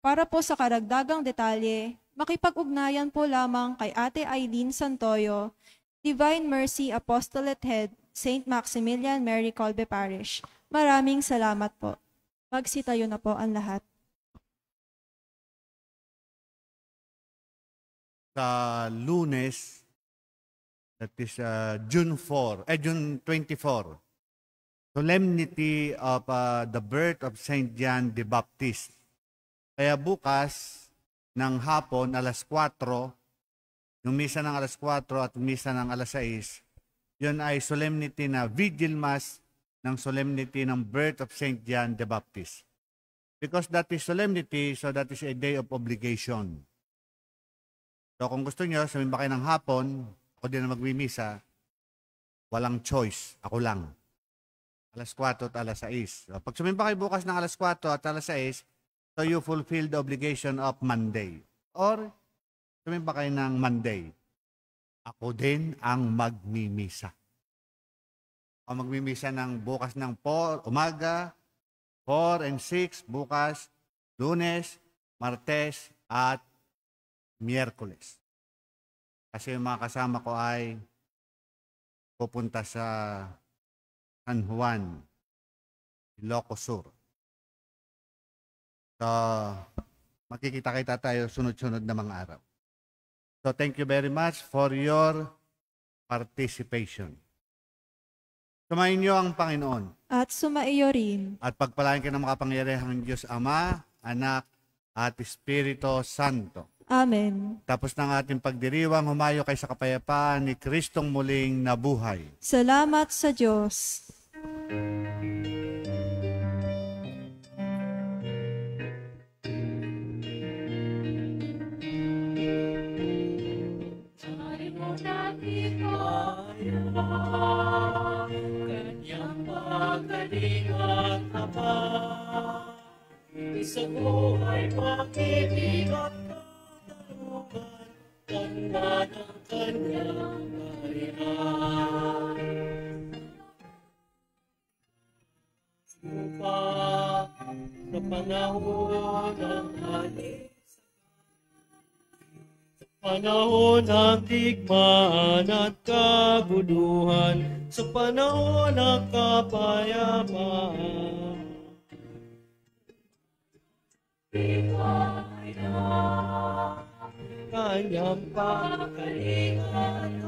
Para po sa karagdagang detalye, makipag-ugnayan po lamang kay Ate Eileen Santoyo, Divine Mercy Apostolate Head, St. Maximilian Mary Colbe Parish. Maraming salamat po. Magsitayo na po ang lahat. Sa Lunes, that is June 24, Solemnity of the birth of Saint John the Baptist. Kaya bukas ng hapon, alas 4, yung misa ng alas 4 at misa ng alas 6, yun ay solemnity na Vigil Mass ng solemnity ng birth of Saint John the Baptist. Because that is solemnity, so that is a day of obligation. So kung gusto nyo, sumimba kayo ng hapon, ako din na magmimisa, walang choice, ako lang. Alas 4 at alas 6. So, pag sumimba kayo bukas ng alas 4 at alas 6, so you fulfill the obligation of Monday. Or, sumimba kayo ng Monday. Ako din ang magmimisa. Ako magmimisa ng bukas ng umaga, 4 and 6, bukas, Lunes, Martes, at Miyerkules. Kasi yung mga kasama ko ay pupunta sa San Juan, Ilocos Sur. So, makikita-kita tayo sunod-sunod na mga araw. So, thank you very much for your participation. Sumayin niyo ang Panginoon. At sumaiyo rin. At pagpalain ka ng makapangyarihang Diyos Ama, Anak, at Espiritu Santo. Amen. Tapos ng ating pagdiriwang, humayo kay sa kapayapaan ni Kristong muling nabuhay. Salamat sa Diyos. Ay mo natin kaya, kanyang pagdating at kapal. Isa ko ay pag-ibig at katarungan, tanda ng kanyang kaharian. Upang sa panahon ng alis, Panahon ng digmaan at kaguluhan, sa panahon ng kapayapaan. Kanyang pagkalingan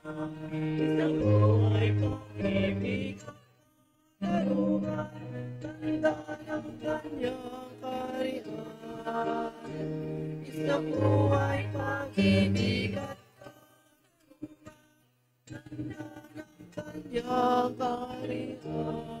isang buhay pag-ibig at karungan, tanda ng kanyang kaharian. Isang buhay pag-ibig at karungan, tanda ng kanyang kaharian.